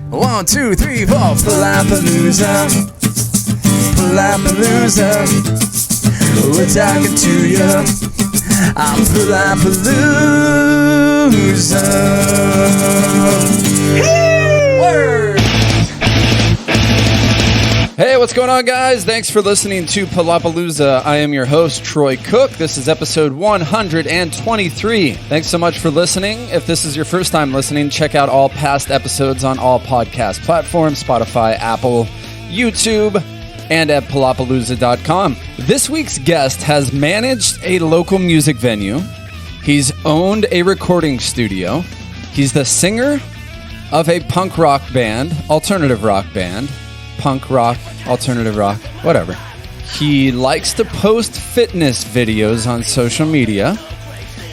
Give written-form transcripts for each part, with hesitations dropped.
1, 2, 3, 4. Palapalooza, Palapalooza. We're talking to you. I'm Palapalooza. Word. Hey, what's going on, guys? Thanks for listening to Palapalooza. I am your host, Troy Cook. This is episode 123. Thanks so much for listening. If this is your first time listening, check out all past episodes on all podcast platforms, Spotify, Apple, YouTube, and at palapalooza.com. This week's guest has managed a local music venue. He's owned a recording studio. He's the singer of a punk rock band, alternative rock band, punk rock, alternative rock, whatever. He likes to post fitness videos on social media.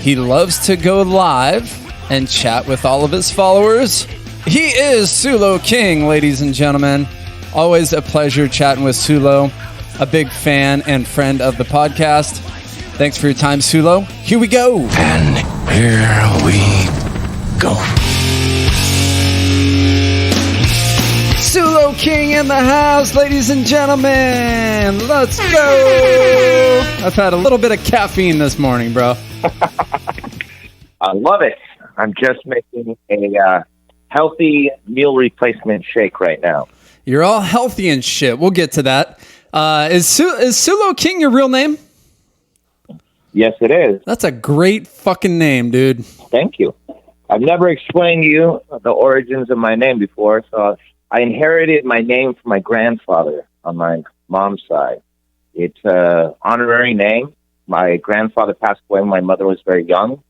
He loves to go live and chat with all of his followers. He is Sulo King, ladies and gentlemen. Always a pleasure chatting with Sulo, a big fan and friend of the podcast. Thanks for your time, Sulo. Here we go. And here we go. Sulo King in the house, ladies and gentlemen. Let's go. I've had a little bit of caffeine this morning, bro. I love it. I'm just making a healthy meal replacement shake right now. You're all healthy and shit. We'll get to that. Is Sulo King your real name? Yes, it is. That's a great fucking name, dude. Thank you. I've never explained to you the origins of my name before, so I inherited my name from my grandfather on my mom's side. It's an honorary name. My grandfather passed away when my mother was very young.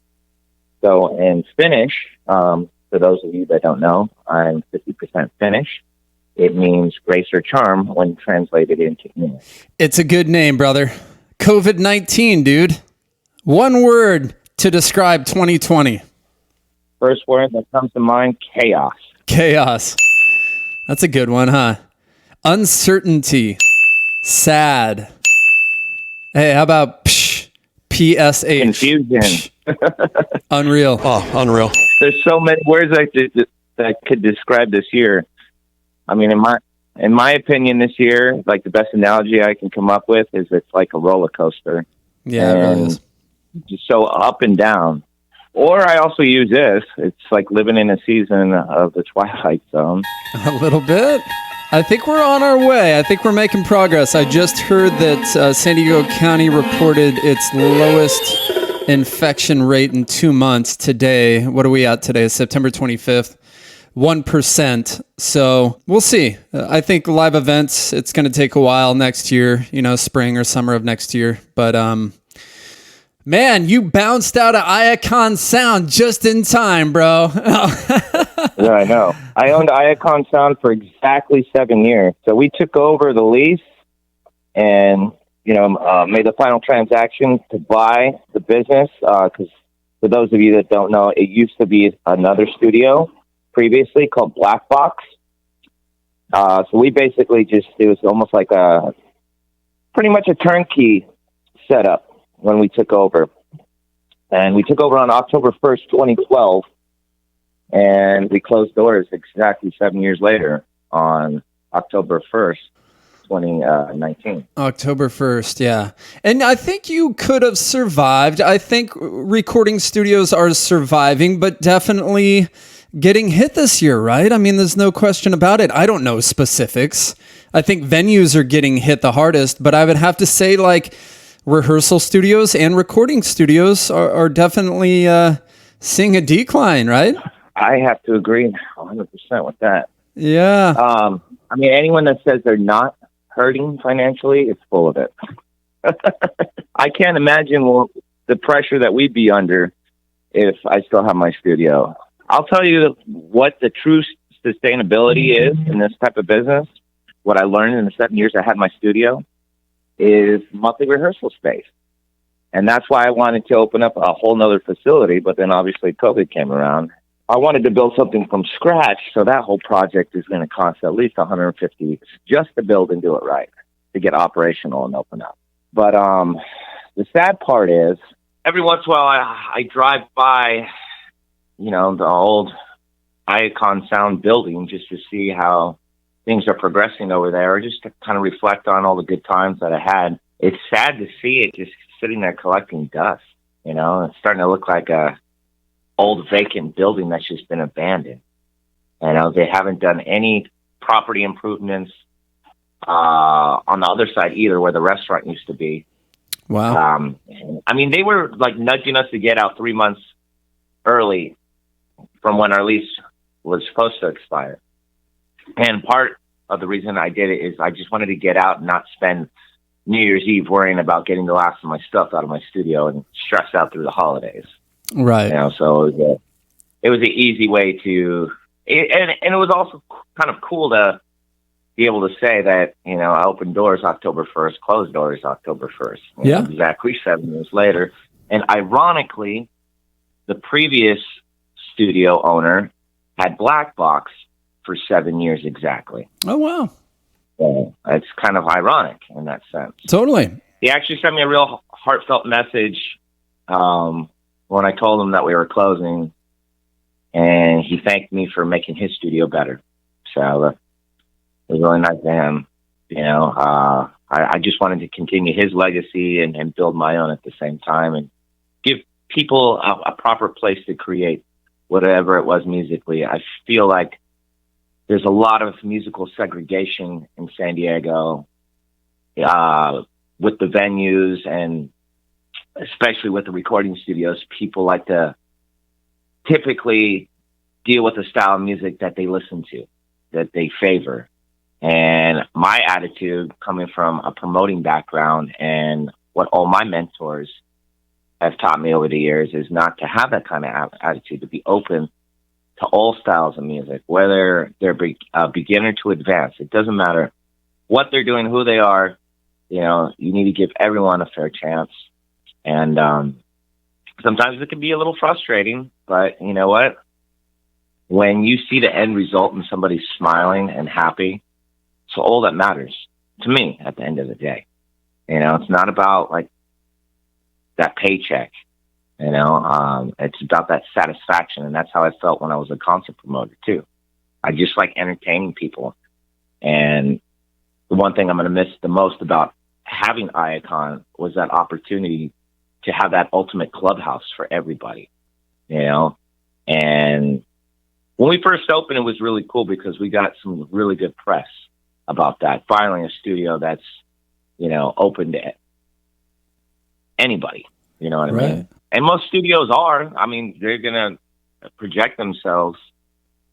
So in Finnish, for those of you that don't know, I'm 50% Finnish. It means grace or charm when translated into English. It's a good name, brother. COVID-19, dude. One word to describe 2020. First word that comes to mind, chaos. Chaos. That's a good one, huh? Uncertainty. Sad. Hey, how about PSH? Confusion. Unreal. Oh, unreal. There's so many words that could describe this year. I mean, in my opinion, this year, like the best analogy I can come up with is it's like a roller coaster. Yeah, it really is. Just so up and down. Or I also use this. It's like living in a season of the Twilight Zone. A little bit. I think we're on our way. I think we're making progress. I just heard that San Diego County reported its lowest infection rate in 2 months today. What are we at today? September 25th. 1%. So we'll see. I think live events, it's going to take a while next year, spring or summer of next year. But, man, you bounced out of Iacon Sound just in time, bro. Yeah, I know. I owned Iacon Sound for exactly 7 years. So we took over the lease and, made the final transaction to buy the business. Because for those of you that don't know, it used to be another studio previously called Black Box. So we basically it was almost like pretty much a turnkey setup when we took over. And we took over on October 1st, 2012. And we closed doors exactly 7 years later on October 1st, 2019. October 1st, yeah. And I think you could have survived. I think recording studios are surviving, but definitely getting hit this year, right? I mean, there's no question about it. I don't know specifics. I think venues are getting hit the hardest, but I would have to say like rehearsal studios and recording studios are definitely seeing a decline, right? I have to agree 100% with that. Yeah. I mean, anyone that says they're not hurting financially is full of it. I can't imagine the pressure that we'd be under if I still have my studio. I'll tell you what the true sustainability is in this type of business. What I learned in the 7 years I had my studio is monthly rehearsal space. And that's why I wanted to open up a whole nother facility. But then obviously COVID came around. I wanted to build something from scratch. So that whole project is going to cost at least $150 just to build and do it right, to get operational and open up. But the sad part is every once in a while I drive by, the old Icon Sound building just to see how things are progressing over there, or just to kind of reflect on all the good times that I had. It's sad to see it just sitting there collecting dust. You know, it's starting to look like a old vacant building that's just been abandoned. And they haven't done any property improvements on the other side either, where the restaurant used to be. Wow. I mean, they were like nudging us to get out 3 months early from when our lease was supposed to expire. And part of the reason I did it is I just wanted to get out and not spend New Year's Eve worrying about getting the last of my stuff out of my studio and stress out through the holidays. Right. You know, so it was an easy way to, and it was also kind of cool to be able to say that, you know, I opened doors October 1st, closed doors October 1st. Yeah. Know, exactly 7 years later. And ironically, the previous studio owner had Black Box for 7 years exactly. Oh, wow. So it's kind of ironic in that sense. Totally. He actually sent me a real heartfelt message when I told him that we were closing, and he thanked me for making his studio better. So it was really nice to him. You know, I just wanted to continue his legacy and build my own at the same time, and give people a proper place to create whatever it was musically. I feel like there's a lot of musical segregation in San Diego with the venues, and especially with the recording studios. People like to typically deal with the style of music that they listen to, that they favor. And my attitude, coming from a promoting background and what all my mentors have taught me over the years, is not to have that kind of attitude, to be open to all styles of music, whether they're beginner to advanced. It doesn't matter what they're doing, who they are. You know, you need to give everyone a fair chance. And sometimes it can be a little frustrating, but you know what? When you see the end result and somebody's smiling and happy, it's all that matters to me at the end of the day. You know, it's not about like that paycheck. You know, it's about that satisfaction, and that's how I felt when I was a concert promoter too. I just like entertaining people, and the one thing I'm going to miss the most about having Icon was that opportunity to have that ultimate clubhouse for everybody. You know, and when we first opened, it was really cool because we got some really good press about that. Finally, a studio that's, you know, open to anybody. You know what I mean? And most studios are. I mean, they're going to project themselves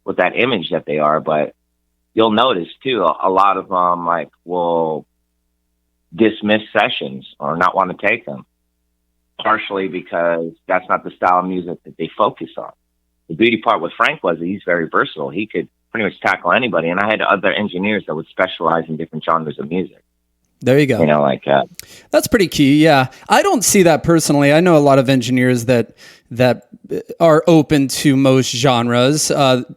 with that image that they are. But you'll notice, too, a lot of them, like, will dismiss sessions or not want to take them, partially because that's not the style of music that they focus on. The beauty part with Frank was that he's very versatile. He could pretty much tackle anybody. And I had other engineers that would specialize in different genres of music. There you go. You know, like that's pretty key. Yeah, I don't see that personally. I know a lot of engineers that are open to most genres.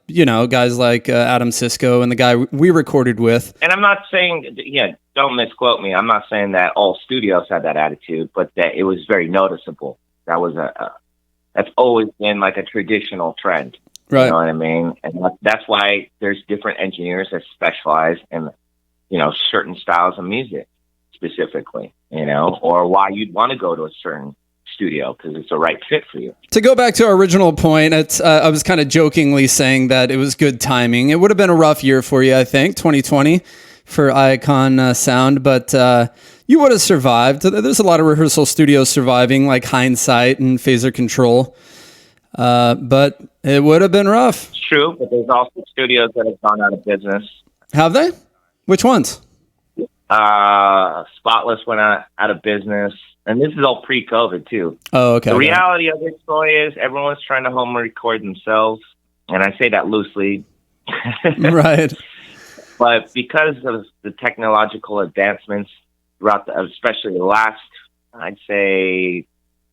You know, guys like Adam Sisko and the guy we recorded with. And I'm not saying, yeah, don't misquote me. I'm not saying that all studios had that attitude, but that it was very noticeable. That was that's always been like a traditional trend. Right. You know what I mean? And that's why there's different engineers that specialize in, you know, certain styles of music specifically, you know, or why you'd want to go to a certain studio because it's a right fit for you. To go back to our original point, I was kind of jokingly saying that it was good timing. It would have been a rough year for you, I think, 2020 for Icon Sound, but you would have survived. There's a lot of rehearsal studios surviving, like Hindsight and Phaser Control, but it would have been rough. It's true, but there's also studios that have gone out of business. Have they? Which ones? Spotless went out of business, and this is all pre-COVID too. Oh, okay. The reality of it, Troy, is everyone's trying to home record themselves, and I say that loosely. Right. But because of the technological advancements throughout, especially the last, I'd say,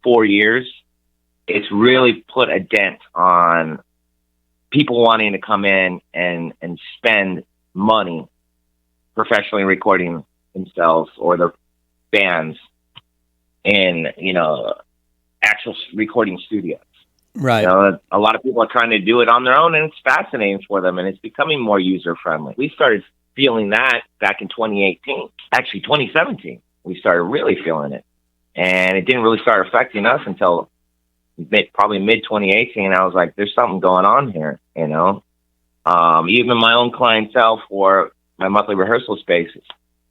4 years, it's really put a dent on people wanting to come in and spend money professionally recording themselves or their bands in, you know, actual recording studios. Right. You know, a lot of people are trying to do it on their own, and it's fascinating for them, and it's becoming more user-friendly. We started feeling that back in 2018. Actually, 2017, we started really feeling it. And it didn't really start affecting us until probably mid-2018. I was like, there's something going on here, you know? Even my own clientele for my monthly rehearsal spaces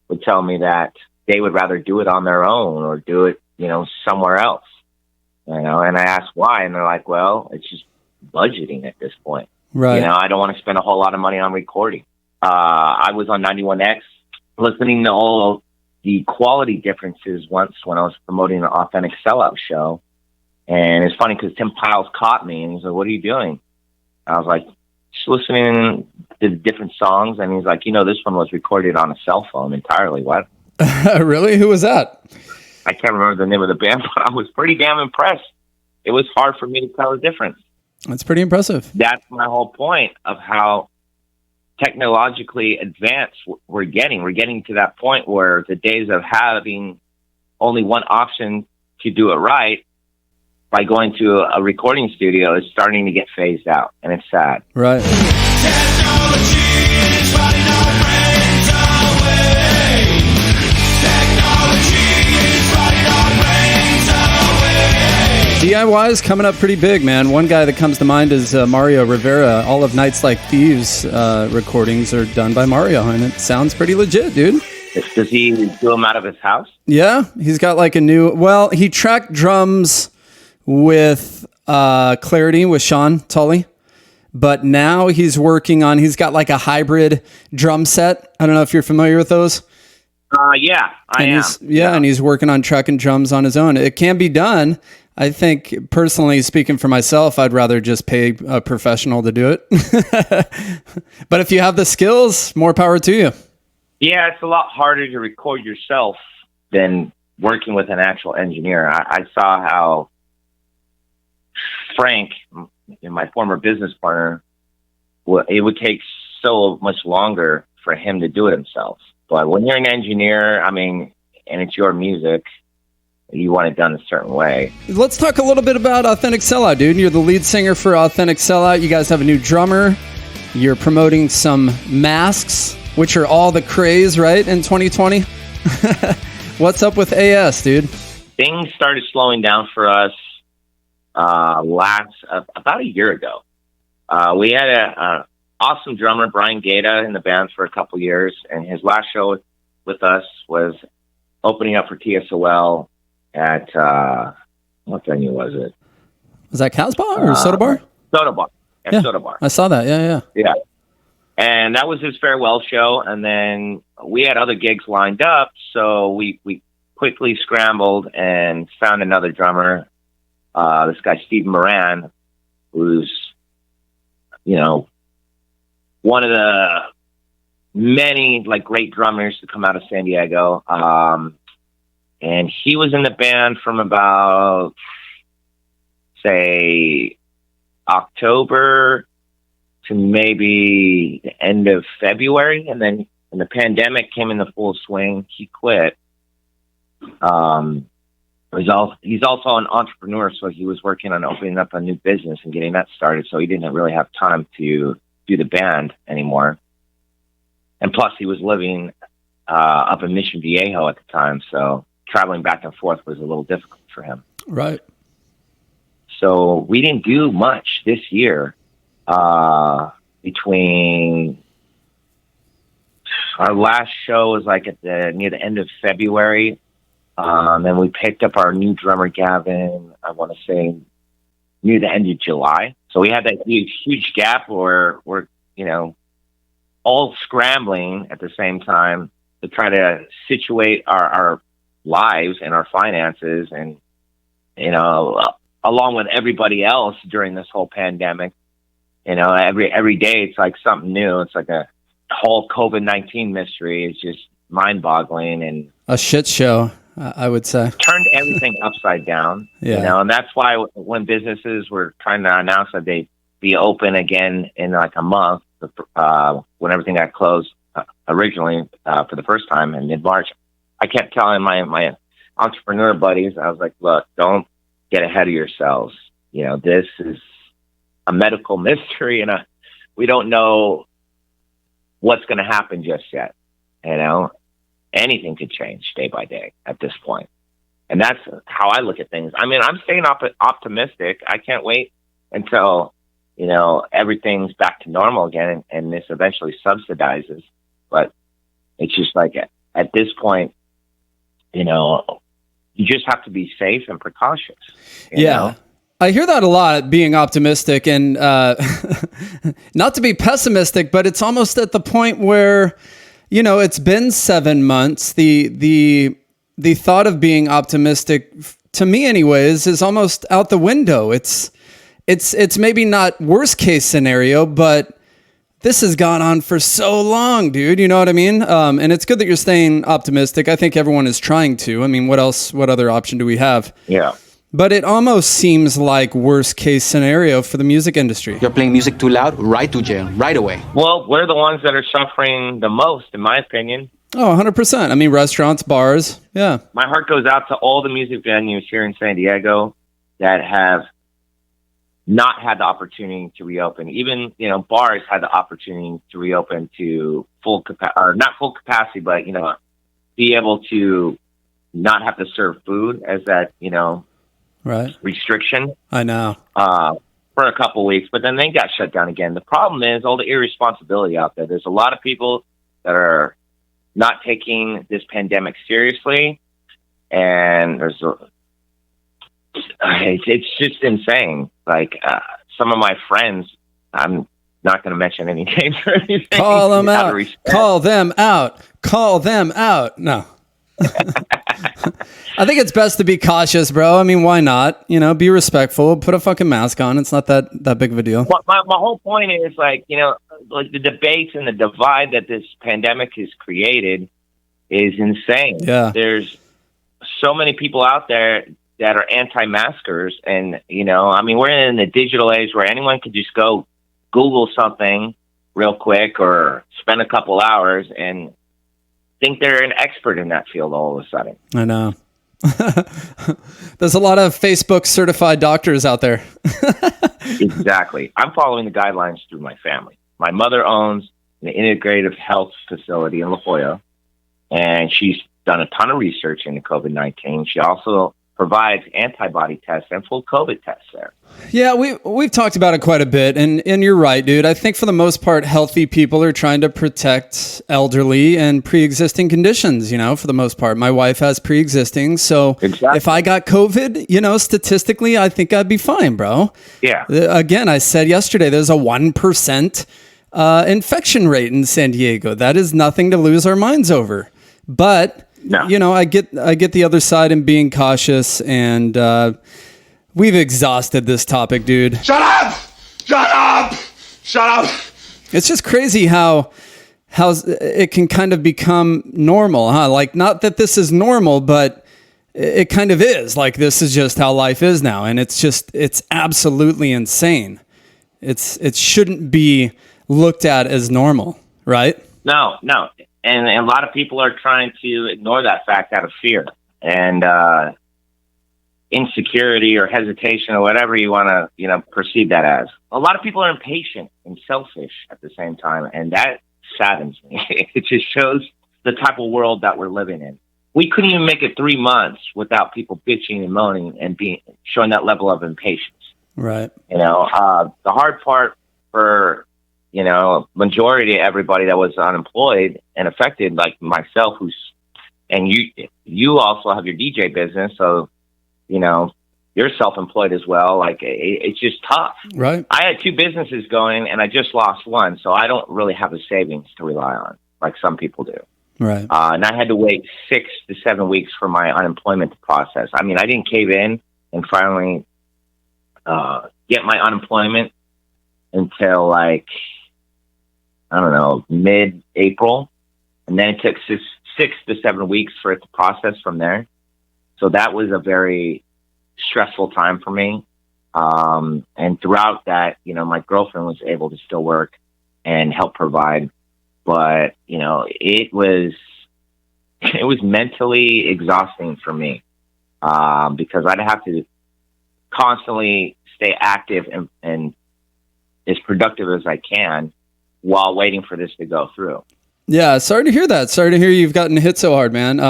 would tell me that they would rather do it on their own or do it, you know, somewhere else. You know, and I asked why, and they're like, well, it's just budgeting at this point. Right. You know, I don't want to spend a whole lot of money on recording. I was on 91X listening to all the quality differences once when I was promoting an Authentic Sellout show. And it's funny because Tim Piles caught me, and he's like, what are you doing? I was like, just listening to different songs. And he's like, you know, this one was recorded on a cell phone entirely. What? Really? Who was that? I can't remember the name of the band, but I was pretty damn impressed. It was hard for me to tell the difference. That's pretty impressive. That's my whole point of how technologically advanced we're getting. We're getting to that point where the days of having only one option to do it right by going to a recording studio is starting to get phased out, and it's sad. Right. Technology is running our brains away. Technology is running our brains away. DIY is coming up pretty big, man. One guy that comes to mind is Mario Rivera. All of Nights Like Thieves recordings are done by Mario, and it sounds pretty legit, dude. Does he do them out of his house? Yeah, he's got like a new... Well, he tracked drums with Clarity with Sean Tully, but now he's got like a hybrid drum set. I don't know if you're familiar with those. Yeah, I am. And he's working on tracking drums on his own. It can be done. I think, personally speaking for myself, I'd rather just pay a professional to do it. But if you have the skills, more power to you. Yeah, it's a lot harder to record yourself than working with an actual engineer. I saw how Frank, my former business partner, it would take so much longer for him to do it himself. But when you're an engineer, I mean, and it's your music, you want it done a certain way. Let's talk a little bit about Authentic Sellout, dude. You're the lead singer for Authentic Sellout. You guys have a new drummer. You're promoting some masks, which are all the craze, right, in 2020? What's up with AS, dude? Things started slowing down for us about a year ago. We had an awesome drummer, Brian Gaeta, in the band for a couple years, and his last show with us was opening up for TSOL at what venue was it? Was that Casbah or Soda Bar? Soda Bar. At Soda Bar. I saw that. Yeah. And that was his farewell show, and then we had other gigs lined up, so we quickly scrambled and found another drummer. This guy, Steve Moran, who's, you know, one of the many like great drummers to come out of San Diego. And he was in the band from about, say, October to maybe the end of February. And then when the pandemic came into full swing, he quit. He's also an entrepreneur, so he was working on opening up a new business and getting that started. So he didn't really have time to do the band anymore. And plus, he was living up in Mission Viejo at the time, so traveling back and forth was a little difficult for him. Right. So we didn't do much this year between our last show was like near the end of February. And we picked up our new drummer, Gavin, I want to say near the end of July. So we had that huge gap where we're, you know, all scrambling at the same time to try to situate our lives and our finances, and, you know, along with everybody else during this whole pandemic. You know, every day it's like something new. It's like a whole COVID-19 mystery. It's just mind-boggling and a shit show, I would say. Turned everything upside down. Yeah. You know, and that's why when businesses were trying to announce that they'd be open again in like a month, when everything got closed originally for the first time in mid-March, I kept telling my entrepreneur buddies, I was like, look, don't get ahead of yourselves. this is a medical mystery, and we don't know what's going to happen just yet. Anything could change day by day at this point. And that's how I look at things. I mean, I'm staying optimistic. I can't wait until, everything's back to normal again and this eventually subsidizes. But it's just like at this point, you just have to be safe and precautious. You know? I hear that a lot, being optimistic, and not to be pessimistic, but it's almost at the point where, it's been 7 months. The thought of being optimistic, to me anyways, is almost out the window. It's maybe not worst case scenario, but this has gone on for so long, dude. You know what I mean? And it's good that you're staying optimistic. I think everyone is trying to. I mean, what other option do we have? Yeah. But it almost seems like worst case scenario for the music industry. You're playing music too loud, right to jail, right away. Well, we're the ones that are suffering the most, in my opinion. Oh, 100%. I mean, restaurants, bars. Yeah. My heart goes out to all the music venues here in San Diego that have not had the opportunity to reopen. Even, bars had the opportunity to reopen to full capacity, or not full capacity, but, be able to not have to serve food as that, right, restriction. I know. For a couple of weeks, but then they got shut down again. The problem is all the irresponsibility out there. There's a lot of people that are not taking this pandemic seriously, and it's just insane. Like some of my friends, I'm not going to mention any names or anything. Call them out. Call them out. Call them out. No. I think it's best to be cautious, bro. I mean, why not? Be respectful. Put a fucking mask on. It's not that big of a deal. My whole point is like the debates and the divide that this pandemic has created is insane. Yeah. There's so many people out there that are anti-maskers, and we're in the digital age where anyone can just go Google something real quick or spend a couple hours and think they're an expert in that field all of a sudden. I know. There's a lot of Facebook certified doctors out there. Exactly. I'm following the guidelines through my family. My mother owns an integrative health facility in La Jolla, and she's done a ton of research into COVID-19. She also provides antibody tests and full COVID tests there. Yeah, we've talked about it quite a bit, and you're right, dude. I think for the most part, healthy people are trying to protect elderly and pre-existing conditions, for the most part. My wife has pre-existing, so Exactly. If I got COVID, statistically, I think I'd be fine, bro. Yeah. Again, I said yesterday, there's a 1% infection rate in San Diego. That is nothing to lose our minds over. But... No. I get the other side and being cautious, and we've exhausted this topic, dude. Shut up! Shut up! Shut up! It's just crazy how it can kind of become normal, huh? Like, not that this is normal, but it kind of is. Like, this is just how life is now, and it's absolutely insane. It shouldn't be looked at as normal, right? No. And a lot of people are trying to ignore that fact out of fear and insecurity or hesitation or whatever you want to, perceive that as. A lot of people are impatient and selfish at the same time, and that saddens me. It just shows the type of world that we're living in. We couldn't even make it 3 months without people bitching and moaning and showing that level of impatience. Right. The hard part for majority of everybody that was unemployed and affected, like myself, and you also have your DJ business, so you're self-employed as well. Like it's just tough. Right. I had 2 businesses going, and I just lost one, so I don't really have a savings to rely on like some people do. Right. And I had to wait 6 to 7 weeks for my unemployment to process. I mean, I didn't cave in and finally get my unemployment until like, I don't know, mid-April. And then it took 6 to 7 weeks for it to process from there. So that was a very stressful time for me. And throughout that, my girlfriend was able to still work and help provide. But, it was mentally exhausting for me because I'd have to constantly stay active and as productive as I can while waiting for this to go through. Yeah, sorry to hear that. Sorry to hear you've gotten hit so hard, man.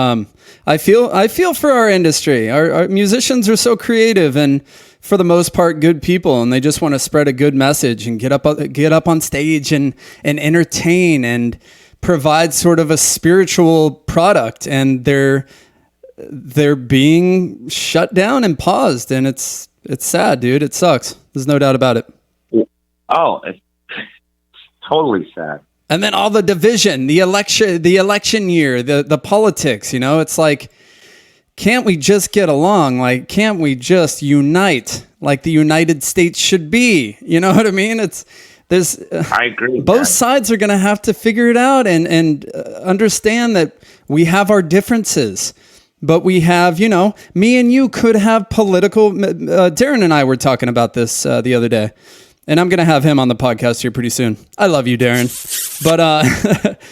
I feel for our industry. Our musicians are so creative and, for the most part, good people, and they just want to spread a good message and get up on stage and entertain and provide sort of a spiritual product, and they're being shut down and paused, and it's sad, dude. It sucks. There's no doubt about it. Oh, it's totally sad. And then all the division, the election year, the politics, it's like, can't we just get along? Like, can't we just unite like the United States should be? You know what I mean? I agree. Both sides are going to have to figure it out and understand that we have our differences, but we have, me and you could have political, Darren and I were talking about this the other day. And I'm going to have him on the podcast here pretty soon. I love you, Darren. But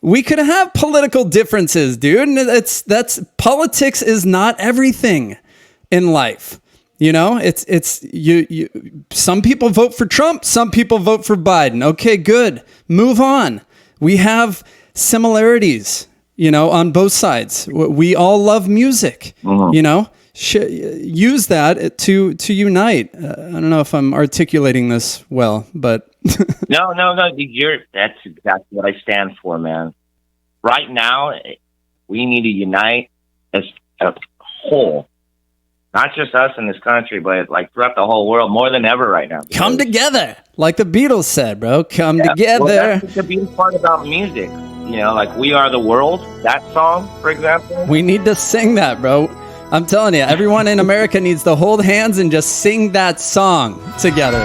we could have political differences, dude. And politics is not everything in life. It's some people vote for Trump, some people vote for Biden. Okay, good. Move on. We have similarities, on both sides. We all love music, use that to unite. I don't know if I'm articulating this well, but no, that's exactly what I stand for, man. Right now, we need to unite as a whole, not just us in this country, but like throughout the whole world, more than ever right now. Come together, like the Beatles said, bro. Come together. Well, that's the beautiful part about music. Like "We Are the World," that song, for example. We need to sing that, bro. I'm telling you, everyone in America needs to hold hands and just sing that song together.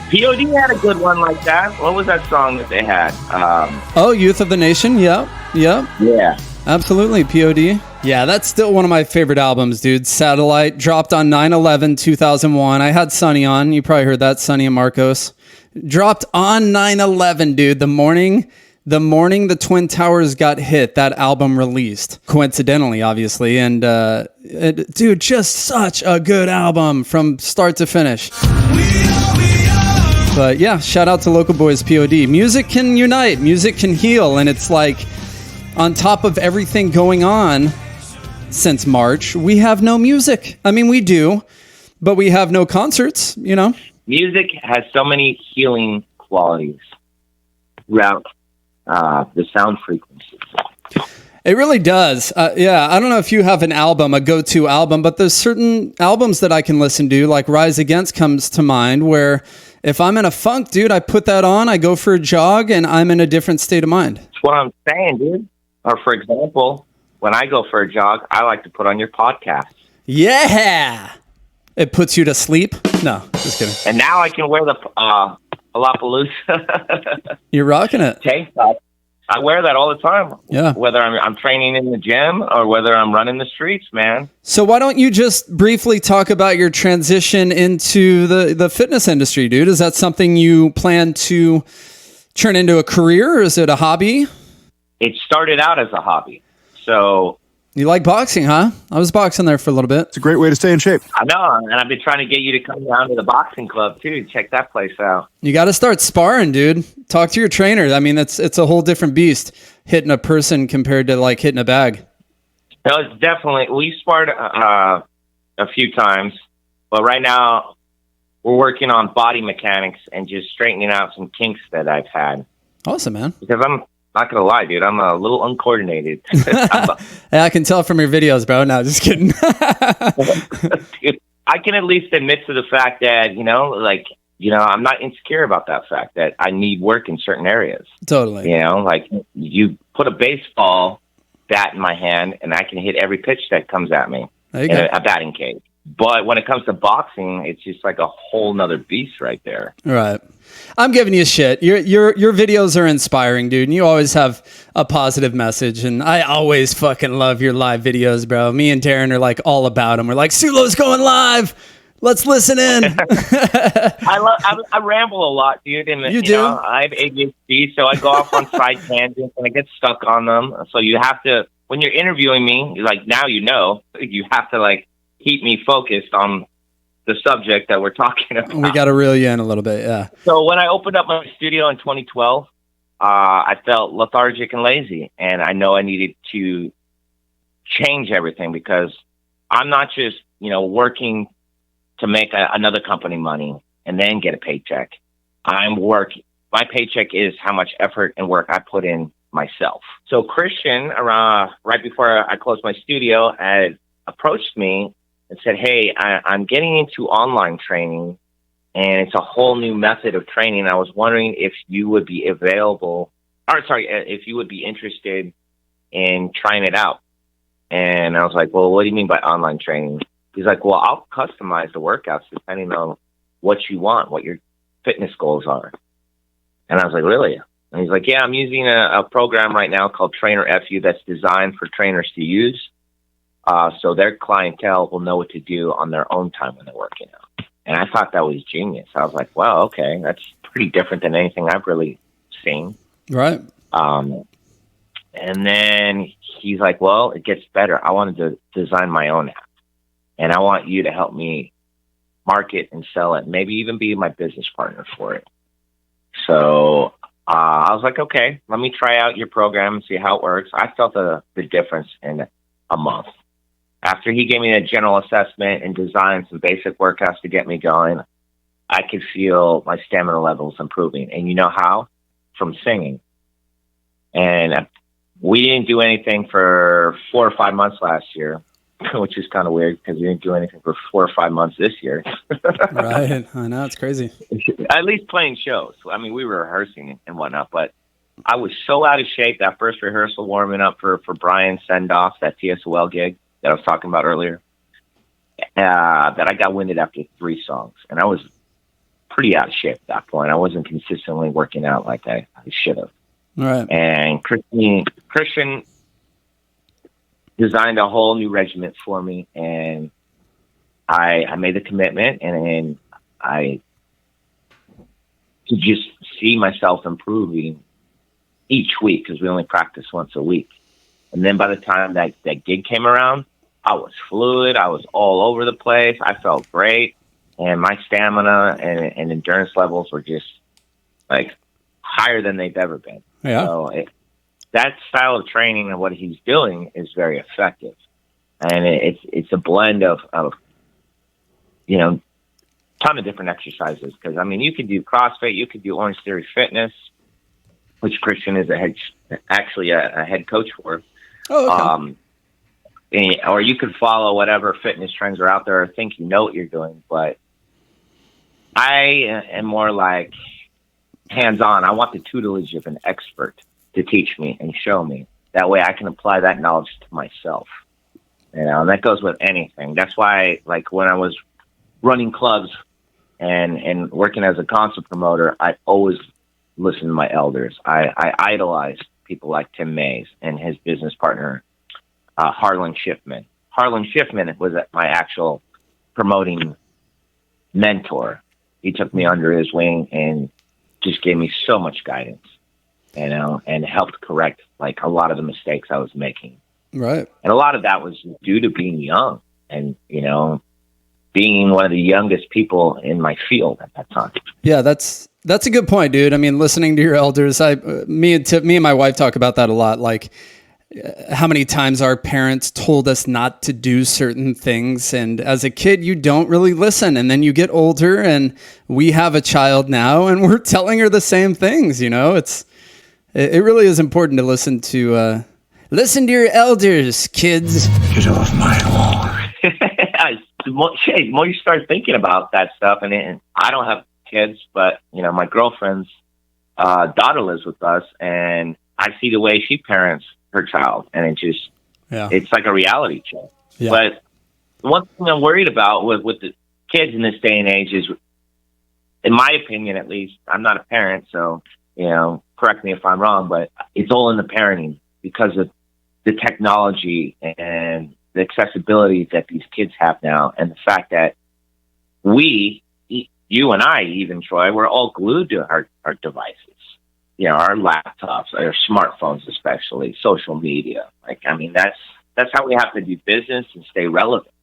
POD had a good one like that. What was that song that they had? Youth of the Nation. Yeah. Absolutely, POD. Yeah, that's still one of my favorite albums, dude. Satellite dropped on 9/11/2001. I had Sonny on. You probably heard that, Sonny and Marcos. Dropped on 9/11, dude. The morning the Twin Towers got hit, that album released. Coincidentally, obviously. And, dude, just such a good album from start to finish. But yeah, shout out to Local Boys POD. Music can unite. Music can heal. And it's like, on top of everything going on since March, we have no music. I mean, we do, but we have no concerts, Music has so many healing qualities throughout the sound frequencies. It really does. Yeah, I don't know if you have a go-to album, but there's certain albums that I can listen to, like Rise Against comes to mind, where if I'm in a funk, dude, I put that on, I go for a jog, and I'm in a different state of mind. That's what I'm saying, dude. Or, for example, when I go for a jog, I like to put on your podcast. Yeah! It puts you to sleep? No, just kidding. And now I can wear the Palapalooza. You're rocking it. Tank top. I wear that all the time. Yeah. Whether I'm training in the gym or whether I'm running the streets, man. So why don't you just briefly talk about your transition into the fitness industry, dude? Is that something you plan to turn into a career, or is it a hobby? It started out as a hobby. So you like boxing, huh? I was boxing there for a little bit. It's a great way to stay in shape. I know, and I've been trying to get you to come down to the boxing club too. Check that place out. You got to start sparring, dude. Talk to your trainer. I mean, it's a whole different beast hitting a person compared to like hitting a bag. No, it's definitely. We sparred a few times, but right now we're working on body mechanics and just straightening out some kinks that I've had. Awesome, man. Because I'm not gonna lie, dude. I'm a little uncoordinated. Yeah, I can tell from your videos, bro. No, just kidding. Dude, I can at least admit to the fact that I'm not insecure about that fact that I need work in certain areas. Totally. Like you put a baseball bat in my hand, and I can hit every pitch that comes at me in a batting cage. But when it comes to boxing, it's just like a whole nother beast right there. Right. I'm giving you shit. Your videos are inspiring, dude. And you always have a positive message. And I always fucking love your live videos, bro. Me and Darren are like all about them. We're like, Sulo's going live. Let's listen in. I ramble a lot, dude. And You do? I have ADHD, so I go off on side tangents and I get stuck on them. So you have to, when you're interviewing me, like now you have to like keep me focused on the subject that we're talking about. We got to reel you in a little bit, yeah. So when I opened up my studio in 2012, I felt lethargic and lazy, and I know I needed to change everything because I'm not just working to make another company money and then get a paycheck. My paycheck is how much effort and work I put in myself. So Christian, right before I closed my studio, had approached me and said, hey, I'm getting into online training, and it's a whole new method of training. I was wondering if you would be if you would be interested in trying it out. And I was like, well, what do you mean by online training? He's like, well, I'll customize the workouts depending on what you want, what your fitness goals are. And I was like, really? And he's like, yeah, I'm using a program right now called Trainer FU that's designed for trainers to use. So their clientele will know what to do on their own time when they're working out. And I thought that was genius. I was like, wow, okay, that's pretty different than anything I've really seen. Right. And then he's like, well, it gets better. I wanted to design my own app, and I want you to help me market and sell it, maybe even be my business partner for it. So I was like, okay, let me try out your program and see how it works. I felt the difference in a month. After he gave me a general assessment and designed some basic workouts to get me going, I could feel my stamina levels improving. And you know how? From singing. And we didn't do anything for 4 or 5 months last year, which is kind of weird because we didn't do anything for 4 or 5 months this year. Right. I know. It's crazy. At least playing shows. I mean, we were rehearsing and whatnot, but I was so out of shape that first rehearsal warming up for Brian's send-off, that TSOL gig that I was talking about earlier, that I got winded after 3 songs. And I was pretty out of shape at that point. I wasn't consistently working out like I should have. Right. And Christian designed a whole new regiment for me, and I made the commitment, and I could just see myself improving each week because we only practice once a week. And then by the time that gig came around, I was fluid. I was all over the place. I felt great, and my stamina and endurance levels were just like higher than they've ever been. Yeah. So that style of training and what he's doing is very effective, and it's a blend of ton of different exercises. Because I mean, you could do CrossFit, you could do Orange Theory Fitness, which Christian is actually a head coach for. Oh, okay. Or you could follow whatever fitness trends are out there or think you know what you're doing. But I am more like hands-on. I want the tutelage of an expert to teach me and show me. That way I can apply that knowledge to myself. And that goes with anything. That's why, like, when I was running clubs and working as a concert promoter, I always listened to my elders. I idolized people like Tim Mays and his business partner, Harlan Schiffman. Harlan Schiffman was my actual promoting mentor. He took me under his wing and just gave me so much guidance, and helped correct like a lot of the mistakes I was making. Right. And a lot of that was due to being young and, being one of the youngest people in my field at that time. Yeah, that's a good point, dude. I mean, listening to your elders, me and my wife talk about that a lot. Like how many times our parents told us not to do certain things. And as a kid, you don't really listen. And then you get older, and we have a child now and we're telling her the same things. It really is important to listen to your elders, kids. Get off my lawn. The more you start thinking about that stuff, and I don't have kids, but my girlfriend's daughter lives with us, and I see the way she parents her child, and it's like a reality check. Yeah. But the one thing I'm worried about with the kids in this day and age is, in my opinion at least, I'm not a parent, so correct me if I'm wrong, but it's all in the parenting because of the technology and the accessibility that these kids have now, and the fact that you and I, even Troy, we're all glued to our devices. You know, our laptops, our smartphones, especially social media. Like, I mean, that's how we have to do business and stay relevant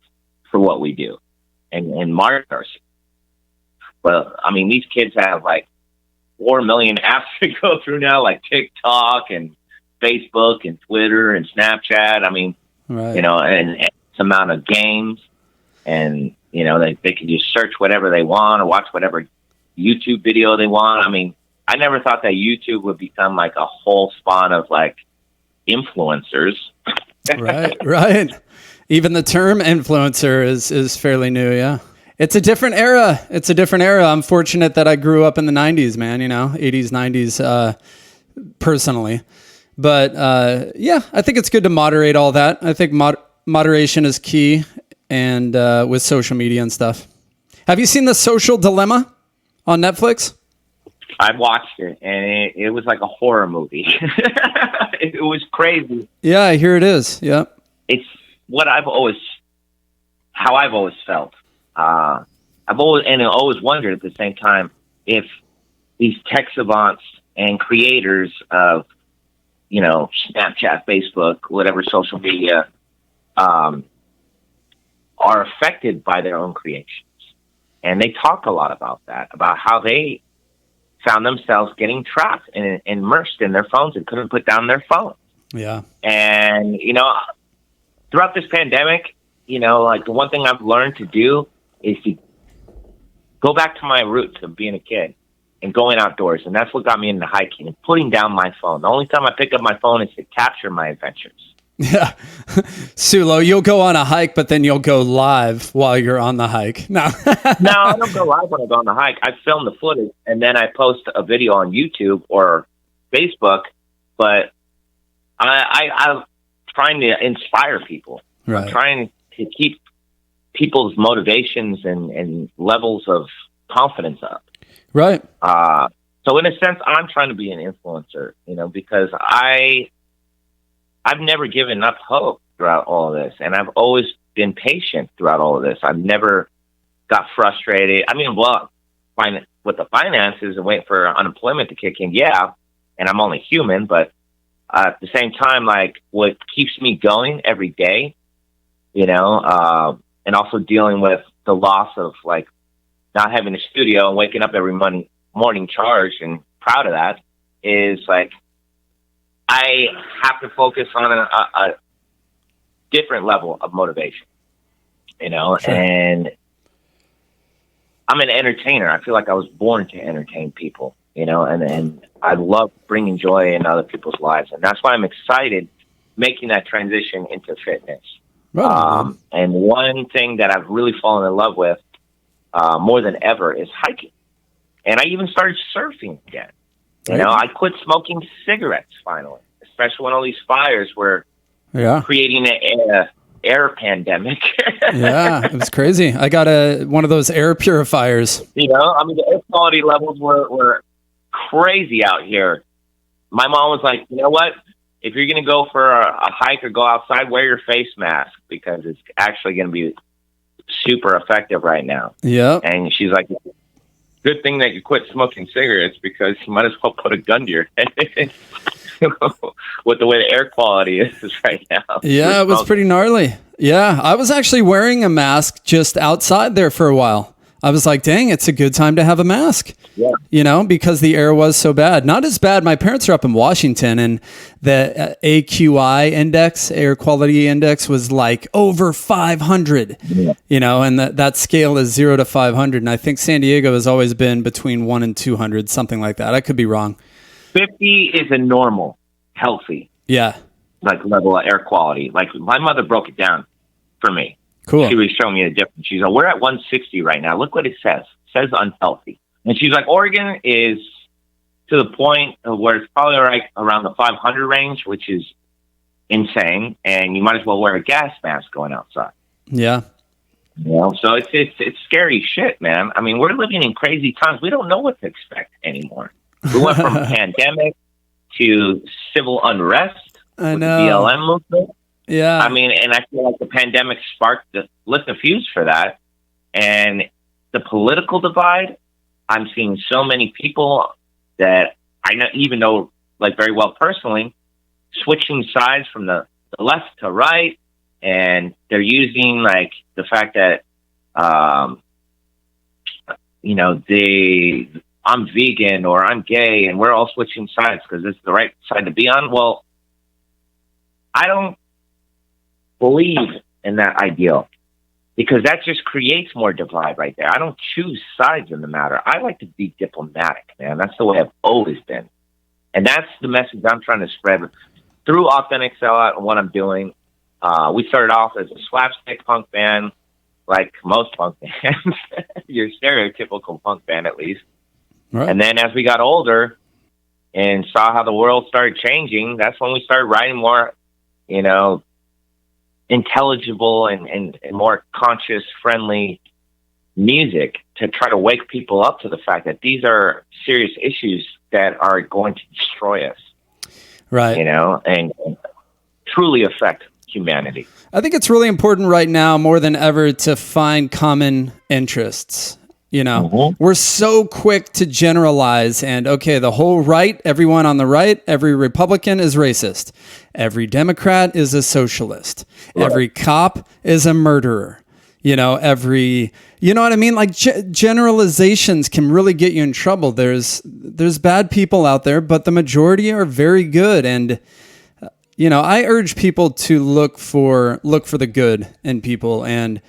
for what we do and market ourselves. But I mean, these kids have like 4 million apps to go through now, like TikTok and Facebook and Twitter and Snapchat. I mean, Right. you know, and this amount of games, and you know, they can just search whatever they want or watch whatever YouTube video they want. I mean, I never thought that YouTube would become like a whole spawn of like influencers. Right. Even the term influencer is fairly new. Yeah. It's a different era. I'm fortunate that I grew up in the 90s, man, you know, 80s, 90s, personally. But, yeah, I think it's good to moderate all that. I think moderation is key, and with social media and stuff. Have you seen The Social Dilemma on Netflix? I watched it, and it was like a horror movie. It was crazy. Yeah, I hear it is. Yeah. It's what how I've always felt. I've always wondered at the same time if these tech savants and creators of, you know, Snapchat, Facebook, whatever social media, are affected by their own creations. And they talk a lot about that, about how they found themselves getting trapped and immersed in their phones and couldn't put down their phones. Yeah. And, you know, throughout this pandemic, you know, like the one thing I've learned to do is to go back to my roots of being a kid and going outdoors. And that's what got me into hiking and putting down my phone. The only time I pick up my phone is to capture my adventures. Yeah. Sulo, you'll go on a hike, but then you'll go live while you're on the hike. No. No, I don't go live when I go on the hike. I film the footage and then I post a video on YouTube or Facebook, but I'm trying to inspire people. Right. I'm trying to keep people's motivations and levels of confidence up. Right. So in a sense, I'm trying to be an influencer, you know, because I've never given up hope throughout all of this, and I've always been patient throughout all of this. I've never got frustrated. I mean, well, with the finances and waiting for unemployment to kick in, yeah, and I'm only human, but at the same time, like, what keeps me going every day, you know, and also dealing with the loss of, like, not having a studio and waking up every morning charged and proud of that, is, like, I have to focus on a different level of motivation, you know, Sure. And I'm an entertainer. I feel like I was born to entertain people, you know, and I love bringing joy in other people's lives. And that's why I'm excited making that transition into fitness. Right. And one thing that I've really fallen in love with more than ever is hiking. And I even started surfing again. You know, I quit smoking cigarettes finally, especially when all these fires were creating an air pandemic. Yeah, it was crazy. I got one of those air purifiers. You know, I mean, the air quality levels were crazy out here. My mom was like, you know what? If you're going to go for a hike or go outside, wear your face mask because it's actually going to be super effective right now. Yeah. And she's like, good thing that you quit smoking cigarettes because you might as well put a gun to your head with the way the air quality is right now. Yeah, it was pretty gnarly. Yeah, I was actually wearing a mask just outside there for a while. I was like, dang, it's a good time to have a mask. Yeah. You know, because the air was so bad. Not as bad. My parents are up in Washington, and the AQI index, air quality index, was like over 500. Yeah. You know, and that scale is 0 to 500. And I think San Diego has always been between 1 and 200, something like that. I could be wrong. 50 is a normal, healthy, like level of air quality. Like my mother broke it down for me. Cool. She was showing me the difference. She's like, we're at 160 right now. Look what it says. It says unhealthy. And she's like, Oregon is to the point where it's probably like around the 500 range, which is insane. And you might as well wear a gas mask going outside. Yeah. You know, so it's scary shit, man. I mean, we're living in crazy times. We don't know what to expect anymore. We went from a pandemic to civil unrest with the BLM movement. Yeah. I mean, and I feel like the pandemic sparked lit the fuse for that. And the political divide, I'm seeing so many people that I know, even know like very well personally, switching sides from the left to right, and they're using like the fact that I'm vegan or I'm gay, and we're all switching sides because it's the right side to be on. Well, I don't believe in that ideal, because that just creates more divide right there. I don't choose sides in the matter. I like to be diplomatic, man. That's the way I've always been. And that's the message I'm trying to spread through Authentic Sellout and what I'm doing. We started off as a slapstick punk band, like most punk bands, your stereotypical punk band at least. Right. And then as we got older and saw how the world started changing, that's when we started writing more, intelligible and more conscious, friendly music to try to wake people up to the fact that these are serious issues that are going to destroy us. Right. And truly affect humanity. I think it's really important right now more than ever to find common interests. We're so quick to generalize and, okay, the whole right, everyone on the right, every Republican is racist. Every Democrat is a socialist. Right. Every cop is a murderer. You know what I mean? Like generalizations can really get you in trouble. There's bad people out there, but the majority are very good. And, I urge people to look for the good in people and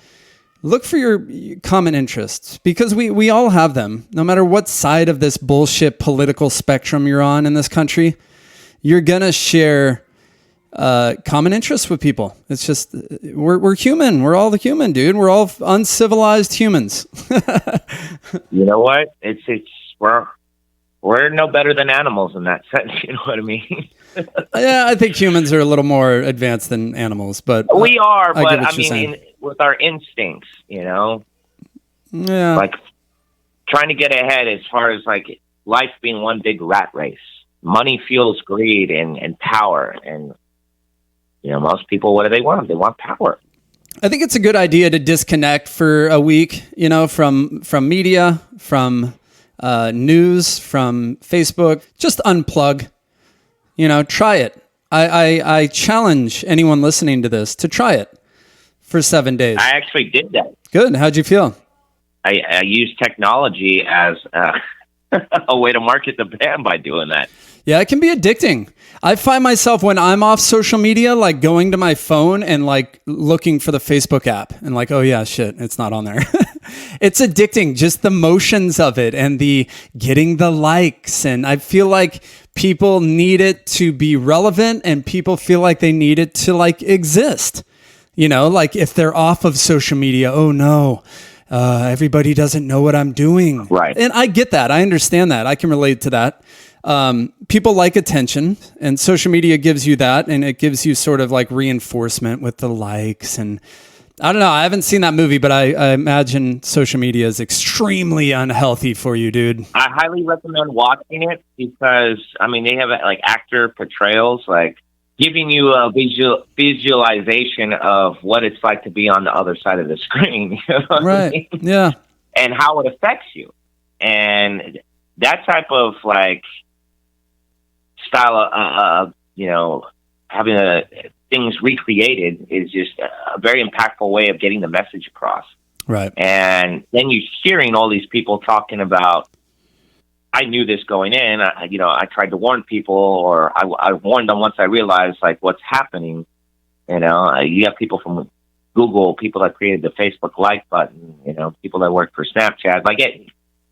look for your common interests, because we all have them. No matter what side of this bullshit political spectrum you're on in this country, you're going to share common interests with people. It's just, we're human. We're all the human, dude. We're all uncivilized humans. You know what? We're no better than animals in that sense. You know what I mean? Yeah, I think humans are a little more advanced than animals, but we are. But I mean, with our instincts, yeah, like trying to get ahead as far as like life being one big rat race. Money fuels greed and power, and most people, what do they want? They want power. I think it's a good idea to disconnect for a week, from media, from news, from Facebook. Just unplug. Try it. I challenge anyone listening to this to try it for 7 days. I actually did that. Good. How'd you feel? I used technology as a way to market the band by doing that. Yeah, it can be addicting. I find myself when I'm off social media, like going to my phone and like looking for the Facebook app and like, oh yeah, shit, it's not on there. It's addicting, just the motions of it and the getting the likes. And I feel like people need it to be relevant, and people feel like they need it to like exist. Like if they're off of social media, oh no, everybody doesn't know what I'm doing. Right. And I get that. I understand that. I can relate to that. People like attention, and social media gives you that, and it gives you sort of like reinforcement with the likes. And I don't know, I haven't seen that movie, but I imagine social media is extremely unhealthy for you, dude. I highly recommend watching it because, they have like actor portrayals, like giving you a visualization of what it's like to be on the other side of the screen. Right. Yeah. And how it affects you. And that type of like style of, having things recreated is just a very impactful way of getting the message across. Right. And then you're hearing all these people talking about, I knew this going in, I tried to warn people, or I warned them once I realized like what's happening. You have people from Google, people that created the Facebook like button, people that work for Snapchat, like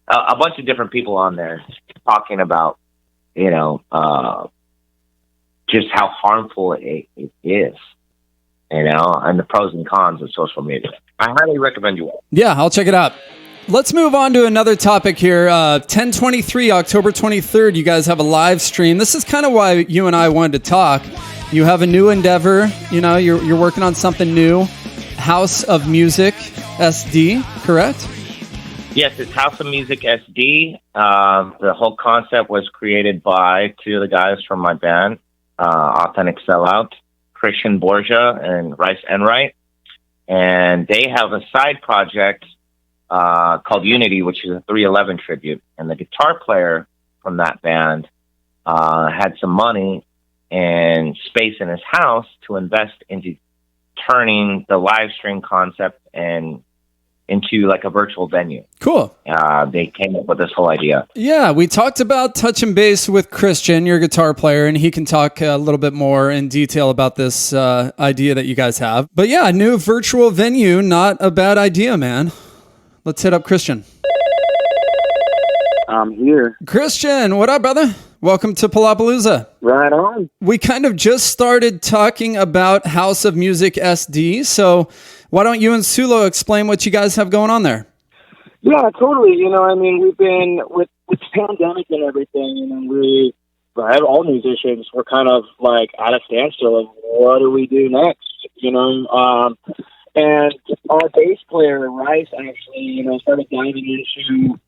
a bunch of different people on there talking about, just how harmful it is, and the pros and cons of social media. I highly recommend you all. Yeah, I'll check it out. Let's move on to another topic here. 10/23, October 23rd, you guys have a live stream. This is kind of why you and I wanted to talk. You have a new endeavor. You're working on something new. House of Music SD, correct? Yes, it's House of Music SD. The whole concept was created by two of the guys from my band, Authentic Sellout, Christian Borgia and Rice Enright. And they have a side project called Unity, which is a 311 tribute. And the guitar player from that band had some money and space in his house to invest into turning the live stream concept and into like a virtual venue. Cool. They came up with this whole idea. Yeah, we talked about touching base with Christian, your guitar player, and he can talk a little bit more in detail about this idea that you guys have. But yeah, a new virtual venue, not a bad idea, man. Let's hit up Christian. I'm here. Christian, what up, brother? Welcome to Palapalooza. Right on. We kind of just started talking about House of Music SD, so why don't you and Sulo explain what you guys have going on there? Yeah, totally. We've been with the pandemic and everything, we all musicians were kind of like at a standstill of what do we do next, and our bass player, Rice, actually, started diving into,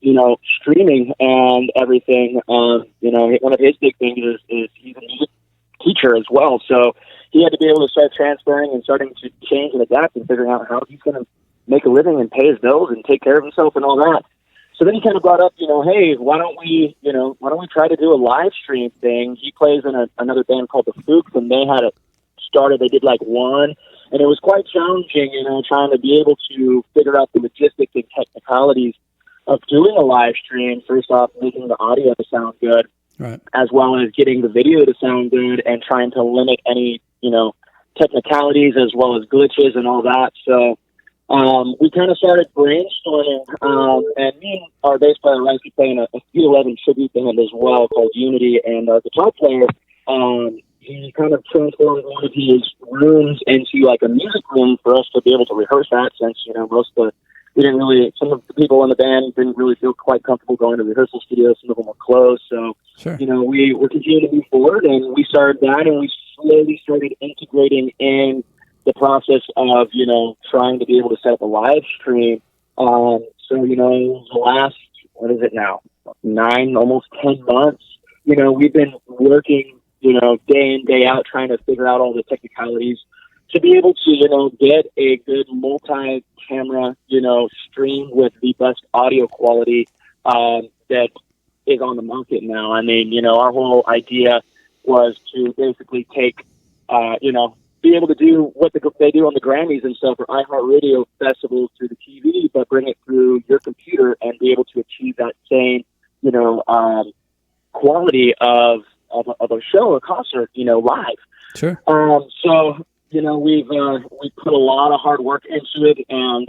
streaming and everything. One of his big things is he's a music teacher as well. So he had to be able to start transferring and starting to change and adapt and figuring out how he's going to make a living and pay his bills and take care of himself and all that. So then he kind of brought up, hey, why don't we try to do a live stream thing? He plays in another band called the Fooks, and they had it started. They did like one. And it was quite challenging, trying to be able to figure out the logistics and technicalities of doing a live stream. First off, making the audio to sound good, right, as well as getting the video to sound good and trying to limit any, technicalities as well as glitches and all that. So we kind of started brainstorming, and me and our bass player, Rice, we play in a 311 tribute band as well called Unity, and our guitar player, he kind of transformed one of his rooms into like a music room for us to be able to rehearse that, since, some of the people in the band didn't really feel quite comfortable going to rehearsal studios. Some of them were closed. So, sure, we were continuing to move forward, and we started that, and we slowly started integrating in the process of, trying to be able to set up a live stream. The last, what is it now? 9, almost 10 months, we've been working, day in, day out, trying to figure out all the technicalities to be able to, get a good multi-camera, stream with the best audio quality that is on the market now. I mean, our whole idea was to basically take, be able to do what they do on the Grammys and stuff, or iHeartRadio festivals through the TV, but bring it through your computer and be able to achieve that same, quality of a show or concert, live. Sure. We've put a lot of hard work into it, and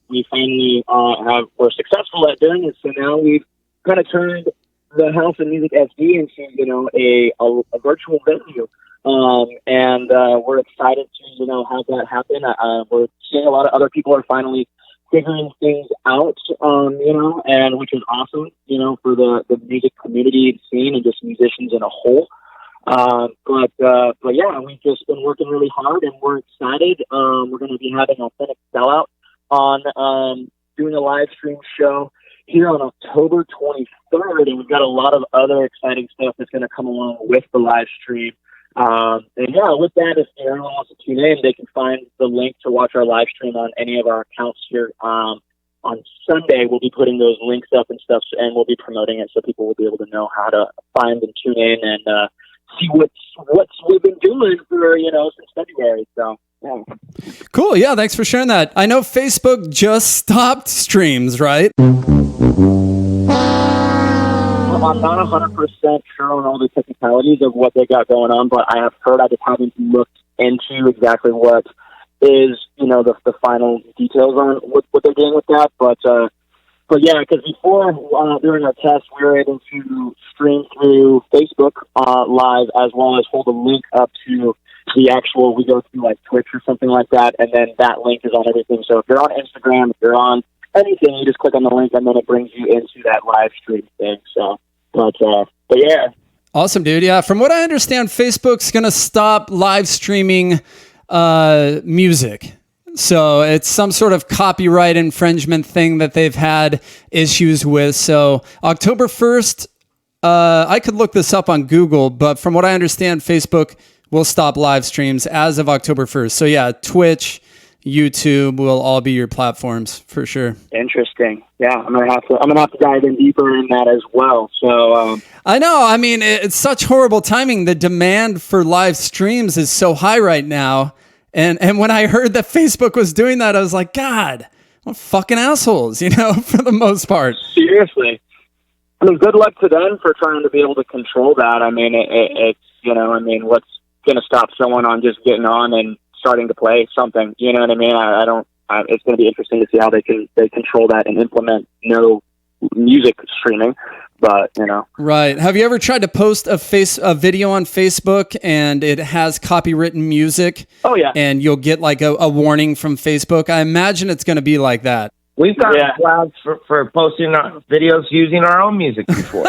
we finally were successful at doing it. So now we've kind of turned the House of Music SD into, a virtual venue. And we're excited to, have that happen. We're seeing a lot of other people are finally figuring things out, and which is awesome, for the music community scene and just musicians in a whole. But yeah, we've just been working really hard, and we're excited. We're going to be having Authentic Sellout on, doing a live stream show here on October 23rd, and we've got a lot of other exciting stuff that's going to come along with the live stream. And yeah, with that, if anyone wants to tune in, they can find the link to watch our live stream on any of our accounts here. On Sunday, we'll be putting those links up and stuff, and we'll be promoting it so people will be able to know how to find and tune in and see what's we've been doing for, since February. So, yeah. Cool. Yeah, thanks for sharing that. I know Facebook just stopped streams, right? I'm not 100% sure on all the technicalities of what they got going on, but I have heard, I just haven't looked into exactly what is, the final details on what they're doing with that. But yeah, because before, during our test, we were able to stream through Facebook live, as well as hold a link up to the actual, we go through like Twitch or something like that, and then that link is on everything. So if you're on Instagram, if you're on anything, you just click on the link, and then it brings you into that live stream thing. So, but yeah. Awesome, dude. Yeah, from what I understand, Facebook's going to stop live streaming music. So it's some sort of copyright infringement thing that they've had issues with. So October 1st, I could look this up on Google, but from what I understand, Facebook will stop live streams as of October 1st. So yeah, Twitch, YouTube will all be your platforms for sure. Interesting. Yeah, I'm gonna have to dive in deeper in that as well. So I know. I mean, it's such horrible timing. The demand for live streams is so high right now, and when I heard that Facebook was doing that, I was like, God, what fucking assholes, for the most part. Seriously. I mean, good luck to them for trying to be able to control that. I mean, it's what's going to stop someone on just getting on and starting to play something? You know what I mean? It's going to be interesting to see how they control that and implement no music streaming. But right. Have you ever tried to post a video on Facebook and it has copywritten music? Oh yeah, and you'll get like a warning from Facebook. I imagine it's going to be like that. We've got flags for posting our videos using our own music before.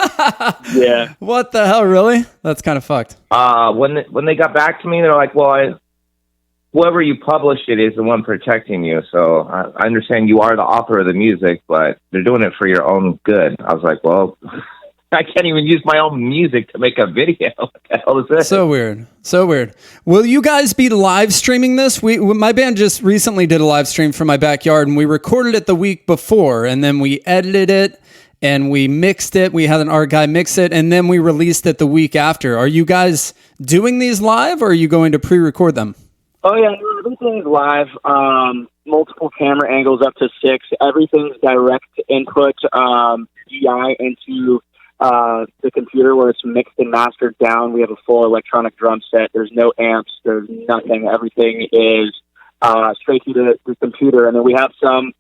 Yeah. What the hell? Really? That's kind of fucked. When they got back to me, they're like, "Well, whoever you published it is the one protecting you. So I understand you are the author of the music, but they're doing it for your own good." I was like, "Well, I can't even use my own music to make a video. What the hell is this?" So weird. Will you guys be live streaming this? My band just recently did a live stream from my backyard, and we recorded it the week before, and then we edited it, and we mixed it. We had an art guy mix it, and then we released it the week after. Are you guys doing these live, or are you going to pre-record them? Oh yeah, everything's live. Multiple camera angles up to 6. Everything's direct input DI into the computer where it's mixed and mastered down. We have a full electronic drum set. There's no amps. There's nothing. Everything is straight through the computer. And then we have some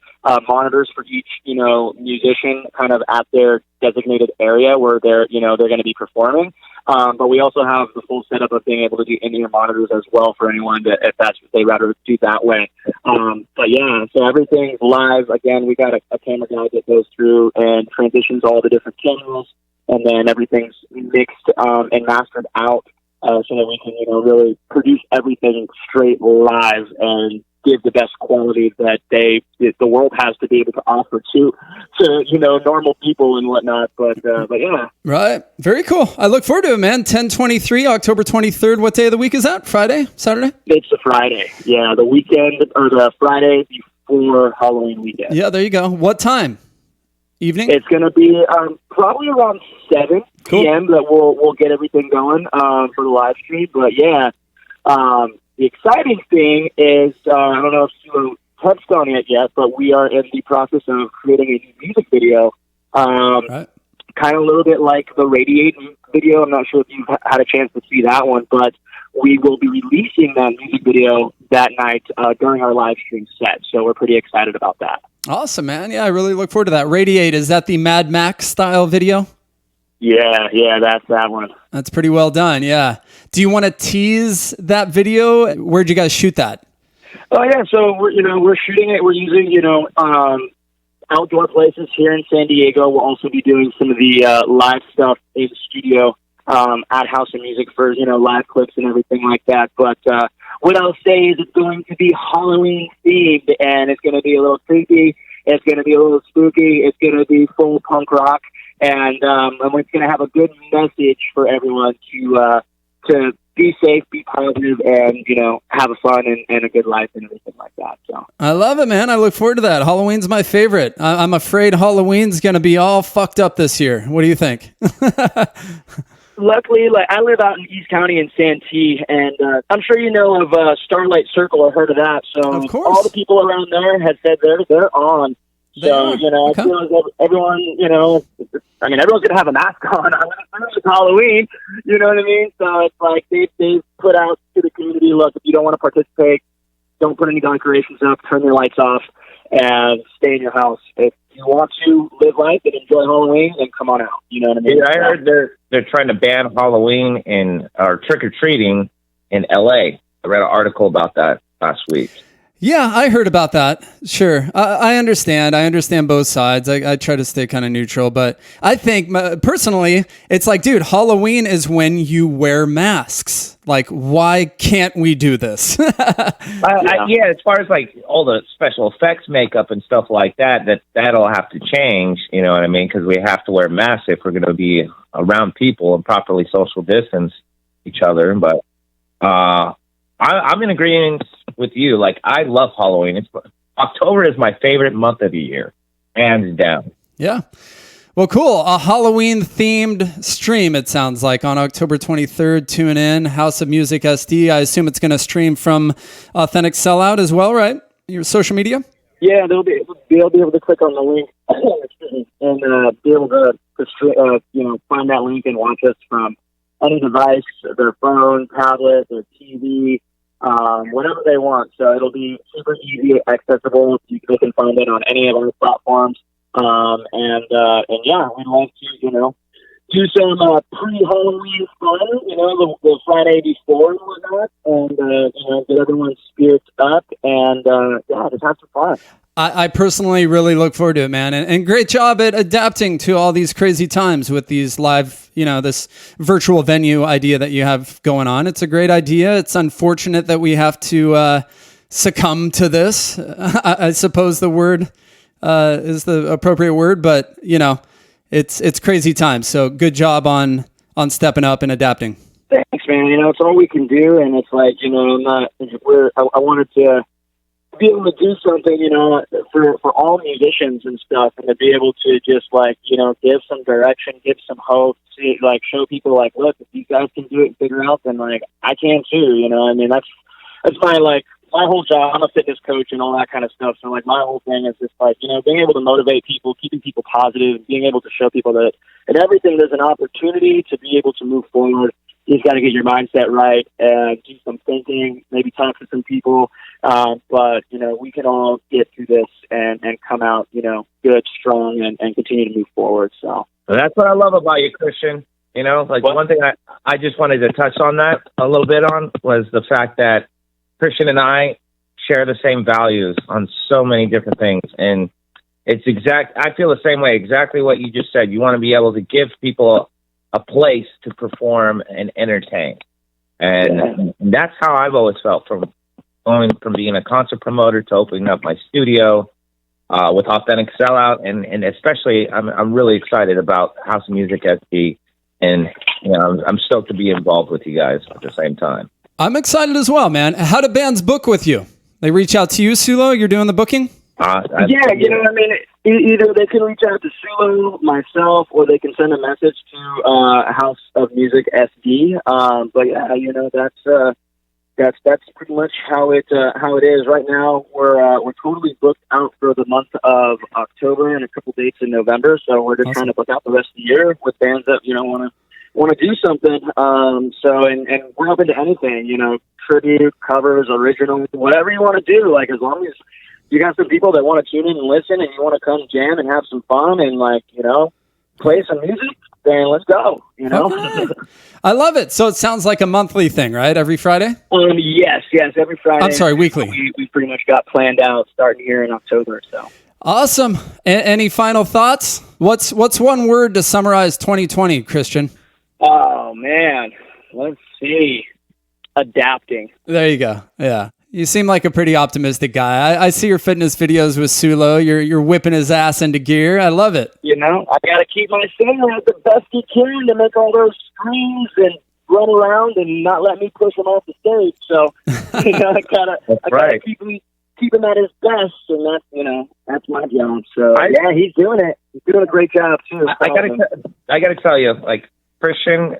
monitors for each, musician kind of at their designated area where they're going to be performing. But we also have the full setup of being able to do in-ear monitors as well for anyone if that's what they'd rather do that way. But yeah, so everything's live. Again, we got a camera guy that goes through and transitions all the different channels, and then everything's mixed and mastered out so that we can, really produce everything straight live and give the best quality that the world has to be able to offer to normal people and whatnot. But yeah. Right. Very cool. I look forward to it, man. 10/23, October 23rd. What day of the week is that? Friday? Saturday? It's the Friday. Yeah, the weekend or the Friday before Halloween weekend. Yeah, there you go. What time? Evening? It's going to be probably around 7 p.m. that we'll get everything going for the live stream. But yeah, the exciting thing is, I don't know if Sulo touched on it yet, but we are in the process of creating a new music video. Right. Kind of a little bit like the Radiate video. I'm not sure if you've had a chance to see that one, but we will be releasing that music video that night during our live stream set. So we're pretty excited about that. Awesome, man. Yeah, I really look forward to that. Radiate, is that the Mad Max style video? Yeah, that's that one. That's pretty well done, yeah. Do you want to tease that video? Where'd you guys shoot that? Oh yeah, so we're shooting it. We're using outdoor places here in San Diego. We'll also be doing some of the live stuff in the studio at House of Music for live clips and everything like that. But what I'll say is it's going to be Halloween themed, and it's going to be a little creepy. It's going to be a little spooky. It's going to be full punk rock, and it's going to have a good message for everyone to be safe, be positive, and have a fun and a good life and everything like that. So I love it, man. I look forward to that. Halloween's my favorite. I'm afraid Halloween's going to be all fucked up this year. What do you think? Luckily, I live out in East County in Santee, and I'm sure you know of Starlight Circle or heard of that. So of course. All the people around there have said they're on. So, okay. I feel like everyone, everyone's going to have a mask on. It's Halloween, you know what I mean? So it's like they've put out to the community, look, if you don't want to participate, don't put any decorations up, turn your lights off, and stay in your house. If you want to live life and enjoy Halloween, then come on out. You know what I mean? Yeah, I heard they're trying to ban Halloween or trick-or-treating in L.A. I read an article about that last week. Yeah, I heard about that. Sure. I understand. I understand both sides. I try to stay kind of neutral, but I think personally, it's like, dude, Halloween is when you wear masks. Like, why can't we do this? Yeah, as far as like all the special effects makeup and stuff like that'll have to change. You know what I mean? Because we have to wear masks if we're going to be around people and properly social distance each other. But I'm in agreement with you. Like, I love Halloween. October is my favorite month of the year, hands down. Yeah. Well, cool. A Halloween-themed stream, it sounds like, on October 23rd. Tune in, House of Music SD. I assume it's going to stream from Authentic Sellout as well, right? Your social media? Yeah, they'll be able to click on the link and be able to find that link and watch us from any device, their phone, tablet, their TV, whatever they want. So it'll be super easy, accessible. They can find it on any of our platforms. And yeah, we'd love to, do some pre-Halloween fun, the Friday before and whatnot, and get everyone's spirits up, and just have some fun. I personally really look forward to it, man. And great job at adapting to all these crazy times with these live, this virtual venue idea that you have going on. It's a great idea. It's unfortunate that we have to succumb to this. I suppose the word is the appropriate word, but it's crazy times. So good job on stepping up and adapting. Thanks, man. It's all we can do, and it's like I wanted to be able to do something, for all musicians and stuff, and to be able to just give some direction, give some hope, to show people look, if you guys can do it and figure it out, then I can too. That's my whole job. I'm a fitness coach and all that kind of stuff. So my whole thing is just being able to motivate people, keeping people positive, being able to show people that in everything there's an opportunity to be able to move forward. You just got to get your mindset right and do some thinking, maybe talk to some people. But we can all get through this and come out, good, strong, and continue to move forward. So that's what I love about you, Christian. One thing I just wanted to touch on that a little bit on was the fact that Christian and I share the same values on so many different things. And I feel the same way, exactly what you just said. You want to be able to give people a place to perform and entertain. And that's how I've always felt from going from being a concert promoter to opening up my studio with Authentic Sellout. And especially, I'm really excited about House of Music SD. And, I'm stoked to be involved with you guys at the same time. I'm excited as well, man. How do bands book with you? They reach out to you, Sulo? You're doing the booking? Either they can reach out to Sulo, myself, or they can send a message to House of Music SD. But yeah, that's pretty much how it is right now. We're totally booked out for the month of October and a couple dates in November. So we're just trying to book out the rest of the year with bands that want to do something. And we're open to anything. Tribute, covers, original, whatever you want to do. As long as you got some people that want to tune in and listen, and you want to come jam and have some fun and play some music, then let's go. Okay. I love it. So it sounds like a monthly thing, right? Every Friday? Yes, every Friday. I'm sorry, weekly. We pretty much got planned out starting here in October. So awesome. Any final thoughts? What's one word to summarize 2020, Christian? Oh man, let's see. Adapting. There you go. Yeah. You seem like a pretty optimistic guy. I see your fitness videos with Sulo. You're whipping his ass into gear. I love it. I got to keep my singer at the best he can to make all those screams and run around and not let me push him off the stage. So, I gotta keep him at his best, and that's my job. So, he's doing it. He's doing a great job too. I gotta tell you, Christian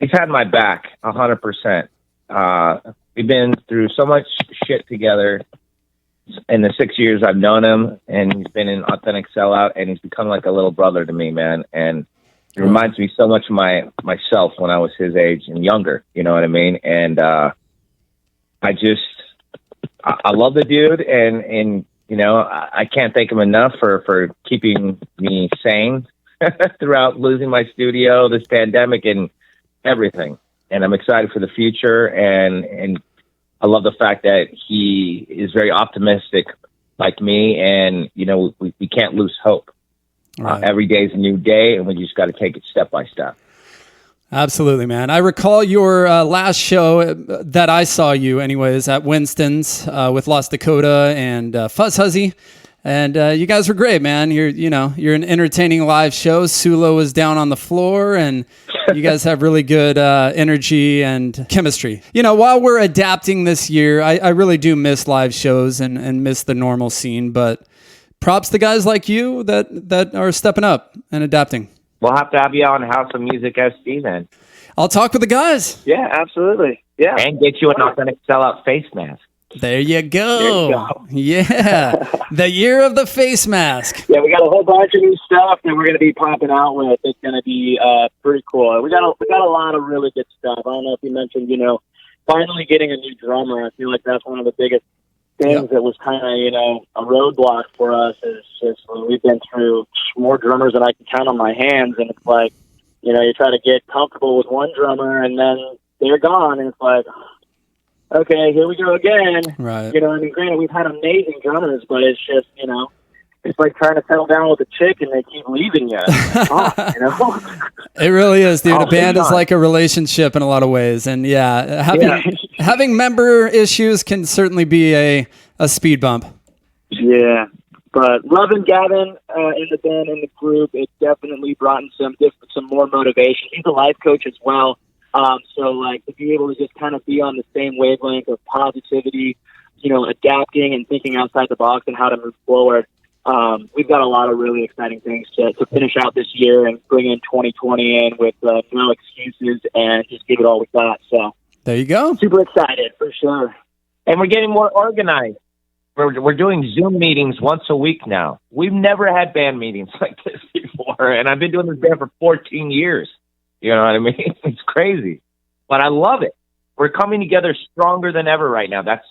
he's had my back 100%. We've been through so much shit together in the 6 years I've known him, and he's been in Authentic Sellout, and he's become like a little brother to me, man. And it reminds me so much of myself when I was his age and younger, you know what I mean? And I love the dude, and I can't thank him enough for keeping me sane throughout losing my studio, this pandemic, and everything. And I'm excited for the future, and I love the fact that he is very optimistic like me, and we can't lose hope. Right. Every day is a new day, and we just got to take it step by step. Absolutely, man. I recall your last show that I saw you anyways at Winston's with Lost Dakota and Fuzz Huzzy. And you guys were great, man. You're an entertaining live show. Sulo was down on the floor, and you guys have really good energy and chemistry. While we're adapting this year, I really do miss live shows and miss the normal scene. But props to guys like you that are stepping up and adapting. We'll have to have you on House of Music SD then. I'll talk with the guys. Yeah, absolutely. Yeah. And get you an Authentic Sellout face mask. There you go. Yeah. The year of the face mask. Yeah, we got a whole bunch of new stuff that we're going to be popping out with. It's going to be pretty cool. We got a lot of really good stuff. I don't know if you mentioned, finally getting a new drummer. I feel like that's one of the biggest things that was kind of, a roadblock for us. Is just we've been through more drummers than I can count on my hands, and it's like, you try to get comfortable with one drummer, and then they're gone, and it's like, okay, here we go again. Right. Granted, we've had amazing drummers, but it's just, it's like trying to settle down with a chick and they keep leaving you. It really is, dude. A band is like a relationship in a lot of ways. And having member issues can certainly be a speed bump. Yeah. But loving Gavin in the band, in the group, it definitely brought in some more motivation. He's a life coach as well. So to be able to just kind of be on the same wavelength of positivity, adapting and thinking outside the box and how to move forward. We've got a lot of really exciting things to finish out this year and bring in 2020 in with no excuses and just give it all we got. So there you go. Super excited for sure. And we're getting more organized. We're doing Zoom meetings once a week now. We've never had band meetings like this before, and I've been doing this band for 14 years. You know what I mean? It's crazy, but I love it. We're coming together stronger than ever right now. That's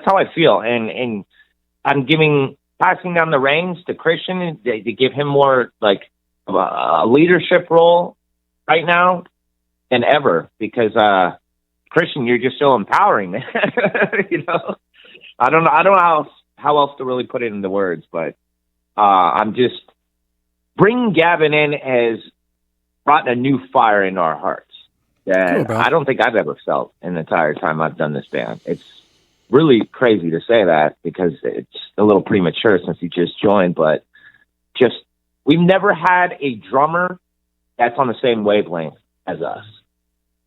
how I feel, and I'm passing down the reins to Christian to give him more a leadership role right now than ever, because Christian, you're just so empowering. I don't know how else to really put it into words, but I'm just bringing Gavin in has brought a new fire in our hearts that I don't think I've ever felt in the entire time I've done this band. It's really crazy to say that because it's a little premature since he just joined, but we've never had a drummer that's on the same wavelength as us,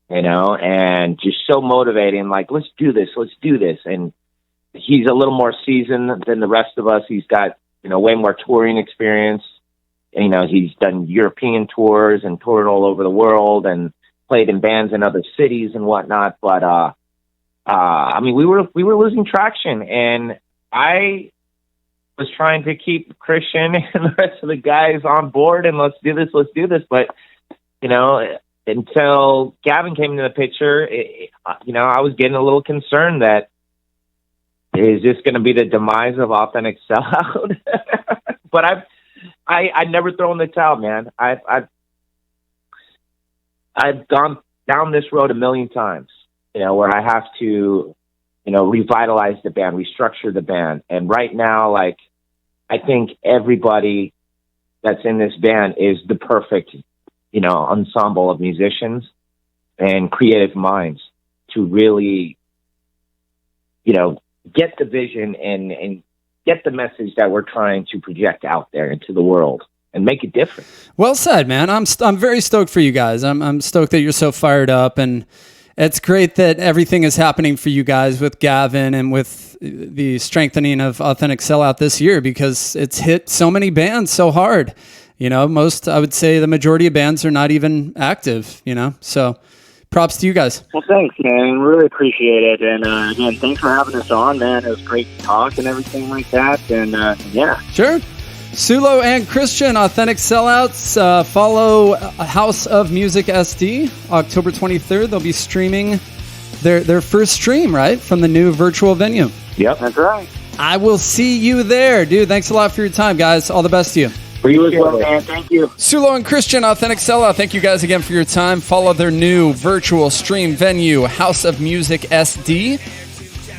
and just so motivating, let's do this. And he's a little more seasoned than the rest of us. He's got, way more touring experience. He's done European tours and toured all over the world and played in bands in other cities and whatnot. But, we were losing traction, and I was trying to keep Christian and the rest of the guys on board and let's do this. But, until Gavin came into the picture, I was getting a little concerned that is this going to be the demise of Authentic Sellout? But I've never thrown the towel, man. I've gone down this road a million times, where I have to, revitalize the band, restructure the band. And right now, I think everybody that's in this band is the perfect, ensemble of musicians and creative minds to really, get the vision and get the message that we're trying to project out there into the world and make a difference. Well said, man. I'm very stoked for you guys. I'm stoked that you're so fired up, and it's great that everything is happening for you guys with Gavin and with the strengthening of Authentic Sellout this year, because it's hit so many bands so hard. I would say the majority of bands are not even active, so props to you guys. Well, thanks, man. Really appreciate it. And again, thanks for having us on, man. It was great to talk and everything like that. And yeah. Sure. Sulo and Christian, Authentic Sellouts. Follow House of Music SD, October 23rd. They'll be streaming their first stream, right, from the new virtual venue. Yep, that's right. I will see you there, dude. Thanks a lot for your time, guys. All the best to you. For you as well, man. Thank you. Sulo and Christian, Authentic Sellout. Thank you guys again for your time. Follow their new virtual stream venue, House of Music SD,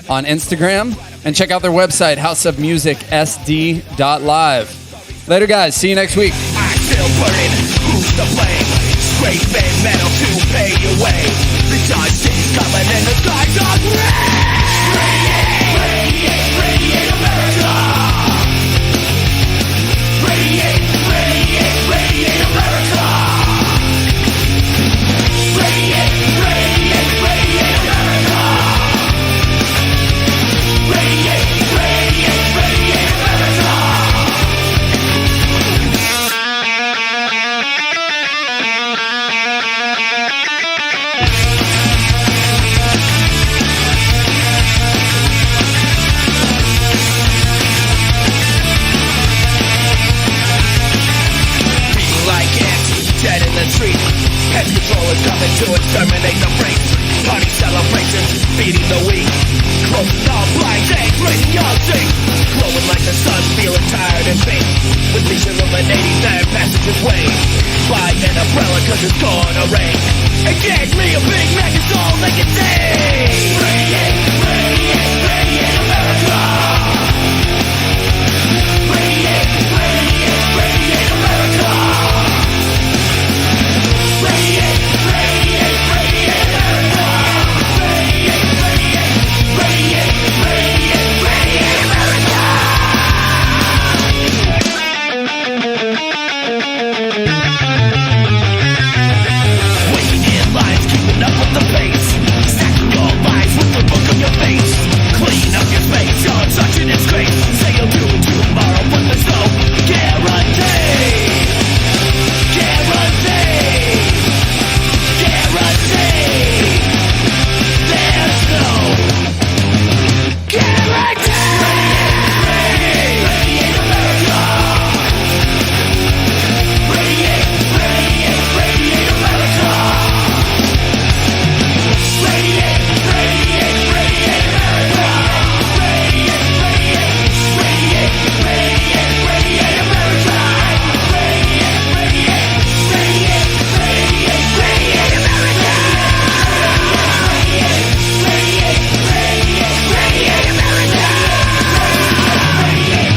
on Instagram. And check out their website, houseofmusicsd.live. Later, guys. See you next week. I still burning. Who's to blame? Scraping metal to pay your way. The justice coming in the skies of red. Radiate, radiate, radiate America. feeding the weak. Closing all blinds, anchoring your sink. Glowing like the sun, feeling tired and faint. With these illuminating night passageway. Buy an umbrella cause it's gonna rain. And get me a Big Mac, it's all they can say. Radiate, radiate, radiate America. Radiate, radiate, radiate America. Radiate, radiate, radiate America. Radiate, radiate, radiate, radiate, radiate America. Waiting in lines, keeping up with the pace. Stacking your lies with the look on your face. Clean up your space, you're such an disgrace. Say you'll do it tomorrow, but there's no guarantee. Guarantee. Guarantee. There's no guarantee. Radiate America. Radiate, radiate, radiate America. Radiate, radiate, radiate America. Radiate, radiate, radiate, radiate, radiate America. Radiate, radiate, radiate, radiate, radiate America. Radiate, radiate, radiate, radiate America. Radiate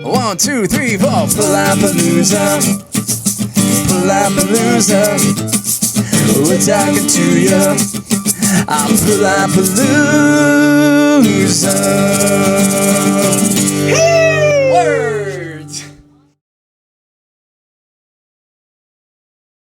One, two, three, four. Palapalooza, Palapalooza. We're talking to you. I'm Palapalooza.